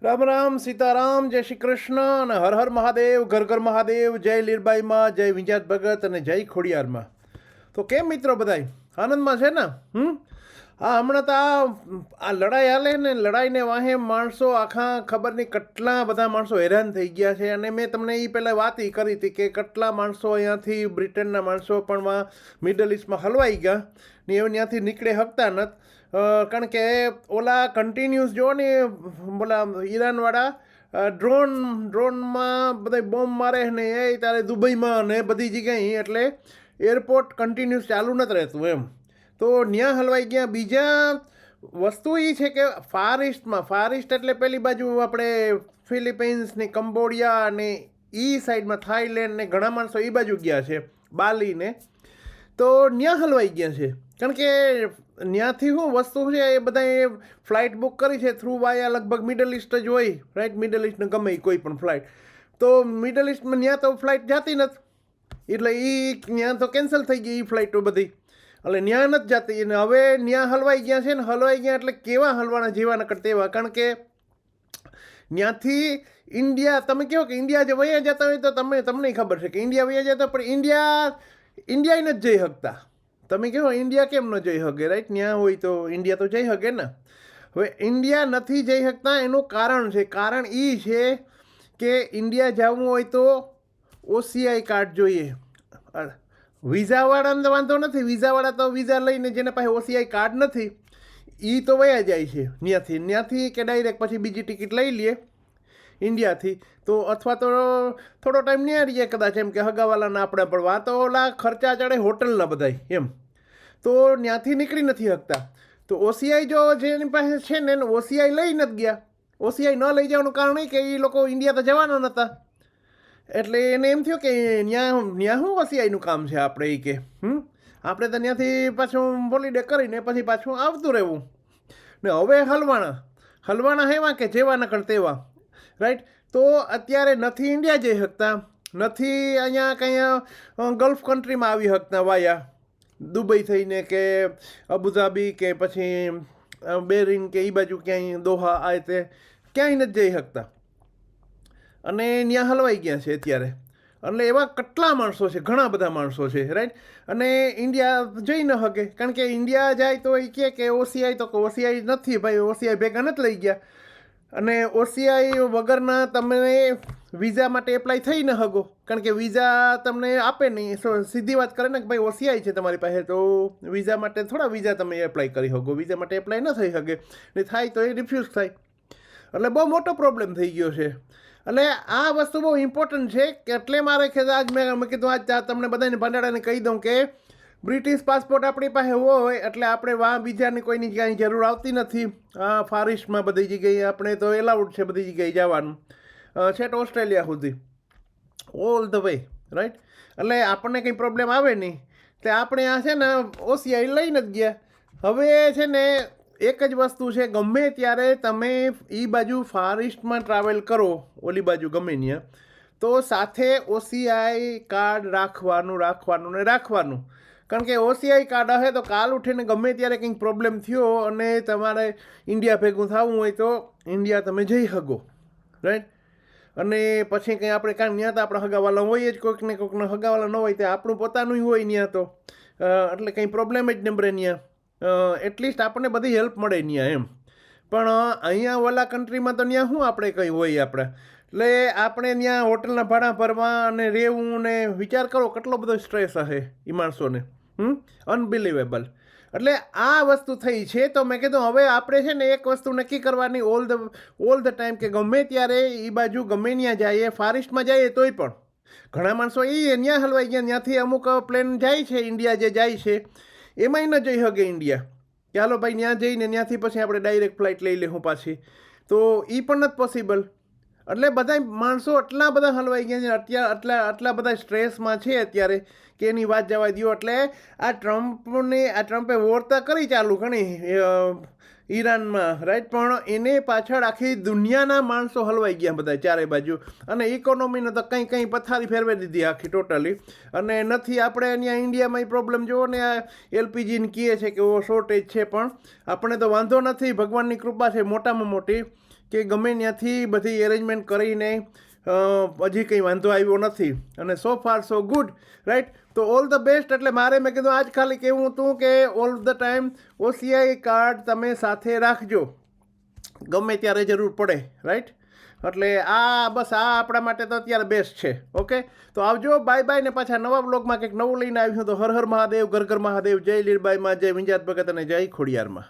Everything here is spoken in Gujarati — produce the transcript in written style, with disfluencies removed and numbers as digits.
રામ રામ સીતારામ, જય શ્રી કૃષ્ણ અને હર હર મહાદેવ, ઘર ઘર મહાદેવ, જય લીરબાઈમાં, જય વિંજાત ભગત અને જય ખોડિયારમાં. તો કેમ મિત્રો બધાય આનંદમાં છે ને? હા, હમણાં તો આ લડાઈ હાલે ને, લડાઈને વાહે માણસો આખા ખબર નહીં કેટલા બધા માણસો હેરાન થઈ ગયા છે. અને મેં તમને એ પહેલાં વાત ઈ કરી હતી કે કેટલા માણસો અહીંયાથી બ્રિટનના માણસો પણ મિડલ ઇસ્ટમાં હલવાઈ ગયા ને એવું ત્યાંથી નીકળે શકતા નથી. કારણ કે ઓલા કન્ટિન્યુઅસ જો ને બોલા ઈરાનવાળા ડ્રોનમાં બધા બોમ્બ મારે ને એ તારે દુબઈમાં ને બધી જગ્યાએ, એટલે એરપોર્ટ કન્ટિન્યુઅસ ચાલુ નથી રહેતું એમ. તો ન્યા હલવાઈ ગયા. બીજા વસ્તુ એ છે કે ફાર ઇસ્ટ એટલે પેલી બાજુ આપણે ફિલિપિન્સ ને કંબોડિયા અને એ સાઈડમાં થાઈલેન્ડ ને ઘણા માણસો એ બાજુ ગયા છે, બાલી ને. તો ન્યા હલવાઈ ગયા છે કારણ કે ત્યાંથી શું વસ્તુ છે એ બધાએ ફ્લાઇટ બુક કરી છે થ્રુ વાયા લગભગ મિડલ ઇસ્ટ જ હોય, રાઈટ? મિડલ ઇસ્ટને ગમે એ કોઈ પણ ફ્લાઇટ. તો મિડલ ઇસ્ટમાં ત્યાં તો ફ્લાઇટ જતી નથી, એટલે એ ત્યાં તો કેન્સલ થઈ ગઈ એ ફ્લાઇટો બધી, એટલે ત્યાં નથી જતી. અને હવે ત્યાં હલવાઈ ગયા છે ને, હલવાઈ ગયા એટલે કેવા હલવાના જેવા નકર તેવા. કારણ કે ત્યાંથી ઇન્ડિયા, તમે કહો કે ઇન્ડિયા જે વયા જતા હોય તો તમને ખબર છે કે ઇન્ડિયા વયા જતા, પણ ઇન્ડિયા નથી જઈ શકતા. તમે કહો ઇન્ડિયા કેમ ન જઈ શકે, રાઈટ? ત્યાં હોય તો ઇન્ડિયા તો જઈ શકે ને. હવે ઇન્ડિયા નથી જઈ શકતા એનું કારણ છે. કારણ એ છે કે ઇન્ડિયા જવું હોય તો OCI કાર્ડ જોઈએ. વિઝાવાળાને તો વાંધો નથી, વિઝાવાળા તો વિઝા લઈને જેને પાસે OCI કાર્ડ નથી એ તો વયા જાય છે ત્યાંથી કે ડાયરેક્ટ પછી બીજી ટિકિટ લઈ લે ઇન્ડિયાથી. તો અથવા તો થોડો ટાઈમ ત્યાં રહીએ કદાચ, એમ કે હગાવાલાના આપણે પડવા તો ઓલા ખર્ચા ચડે હોટલના બધાય એમ. તો ત્યાંથી નીકળી નથી શકતા. તો OCI જો જેની પાસે છે ને એને OCI લઈ નથી ગયા. OCI ન લઈ જવાનું કારણ એ કે એ લોકો ઇન્ડિયા તો જવાના નહોતા, એટલે એને એમ થયું કે ત્યાં શું OCIનું કામ છે આપણે, એ કે આપણે તો ત્યાંથી પાછું હોલિડે કરીને પછી પાછું આવતું રહેવું ને. હવે હલવાના હેવા કે જેવા નકર તેવા, રાઈટ? તો અત્યારે નથી ઇન્ડિયા જઈ શકતા, નથી અહીંયા કંઈ ગલ્ફ કન્ટ્રીમાં આવી શકતા વાયા દુબઈ થઈને કે અબુધાબી કે પછી બેરિન કે એ બાજુ ક્યાંય દોહા આ તે ક્યાંય નથી જઈ શકતા. અને ત્યાં હલવાઈ ગયા છે અત્યારે. એટલે એવા કેટલા માણસો છે, ઘણા બધા માણસો છે, રાઈટ? અને ઇન્ડિયા જઈ ન શકે કારણ કે ઇન્ડિયા જાય તો એ કહે કે OCI, તો કે OCI નથી ભાઈ, OCI ભેગા નથી લઈ ગયા. અને OCI વગરના તમે વિઝા માટે એપ્લાય થઈ ન શકો, કારણ કે વિઝા તમને આપે નહીં. સીધી વાત કરે ને કે ભાઈ OCI છે તમારી પાસે, તો વિઝા માટે થોડા વિઝા તમે એપ્લાય કરી શકો. વિઝા માટે એપ્લાય ન થઈ શકે ને, થાય તો એ રિફ્યુઝ થાય. એટલે બહુ મોટો પ્રોબ્લેમ થઈ ગયો છે. એટલે આ વસ્તુ બહુ ઇમ્પોર્ટન્ટ છે કે એટલે મારે કે આજ મેં કીધું આજ તમને બધાને ભંડારાને કહી દઉં કે બ્રિટિશ પાસપોર્ટ આપણી પાસે હોય એટલે આપણે બીજાની કોઈની કાંઈ જરૂર આવતી નથી. ફાર ઇસ્ટમાં બધી જગ્યાએ આપણે તો એલાઉડ છે બધી જગ્યાએ જવાનું, છેટ ઓસ્ટ્રેલિયા સુધી, ઓલ ધ વે, રાઈટ? એટલે આપણને કંઈ પ્રોબ્લેમ આવે નહીં. એટલે આપણે આ છે ને OCI લઈને જ ગયા. હવે છે ને એક જ વસ્તુ છે, ગમે ત્યારે તમે એ બાજુ ફાર ઇસ્ટમાં ટ્રાવેલ કરો, ઓલી બાજુ ગમે ત્યાં, તો સાથે OCI કાર્ડ રાખવાનું ને રાખવાનું. કારણ કે OCI કાર્ડ હશે તો કાલ ઉઠીને ગમે ત્યારે કંઈક પ્રોબ્લેમ થયો અને તમારે ઇન્ડિયા ભેગું થવું હોય તો ઇન્ડિયા તમે જઈ શકો, રાઈટ? અને પછી કંઈ આપણે કાંઈ ત્યાં તો આપણે હગાવાલા હોય જ, કોઈકને હગાવાલા ન હોય તો આપણું પોતાનું હોય ત્યાં તો, એટલે કંઈ પ્રોબ્લેમ જ નંબરે ત્યાં. એટલીસ્ટ આપણને બધી હેલ્પ મળે ત્યાં એમ. પણ અહીંયા ઓલા કન્ટ્રીમાં તો ત્યાં શું આપણે કંઈ હોય આપણે, એટલે આપણે ત્યાં હોટલના ભાડા ભરવા અને રહેવું ને વિચાર કરો કેટલો બધો સ્ટ્રેસ હશે એ માણસોને. અનબિલિવેબલ. એટલે આ વસ્તુ થઈ છે. તો મેં કીધું હવે આપણે છે ને એક વસ્તુ નક્કી કરવાની ઓલ ધ ટાઈમ કે ગમે ત્યારે એ બાજુ ગમે ત્યાં જઈએ, ફાર ઇસ્ટમાં જઈએ તોય પણ ઘણા માણસો એ ત્યાં હલવાઈ ગયા. ત્યાંથી અમુક પ્લેન જાય છે ઇન્ડિયા જે જાય છે એમાંય ન જઈ શકે ઇન્ડિયા. ચાલો ભાઈ ત્યાં જઈને ત્યાંથી પછી આપણે ડાયરેક્ટ ફ્લાઇટ લઈ લેવું પાછી, તો એ પણ નથી પોસિબલ. એટલે બધા માણસો એટલા બધા હલવાઈ ગયા છે, આટલા બધા સ્ટ્રેસમાં છે અત્યારે કે એની વાત જવા દો. એટલે આ ટ્રમ્પે વોરતા કરી ચાલુ ઘણી ઈરાનમાં, રાઈટ? પણ એને પાછળ આખી દુનિયાના માણસો હલવાઈ ગયા બધા ચારે બાજુ. અને ઇકોનોમીને તો કંઈ પથારી ફેરવી દીધી આખી ટોટલી. અને નથી આપણે અહીંયા ઇન્ડિયામાં એ પ્રોબ્લેમ જુઓ ને, આ LPGને કહે છે કે શોર્ટેજ છે, પણ આપણે તો વાંધો નથી, ભગવાનની કૃપા છે મોટામાં મોટી કે ગમે ત્યાંથી બધી એરેન્જમેન્ટ કરીને હજી કંઈ વાંધો આવ્યો નથી અને સો ફાર સો ગુડ, રાઈટ. તો ઓલ ધ બેસ્ટ. એટલે મારે મેં કીધું આજ ખાલી કહેવું હતું કે all the time OCI card તમે સાથે રાખજો, ગમે ત્યારે જરૂર પડે, રાઈટ. એટલે બસ આ આપણા માટે તો અત્યારે બેસ્ટ છે. ઓકે, તો આવજો, બાય બાય. ને પાછા નવા બ્લોગમાં કંઈક નવું લઈને આવ્યું તો હર હર મહાદેવ, ઘર ઘર મહાદેવ, જય લીરબાઈમાં, જય વિંજાત ભગત અને જય ખોડિયારમાં.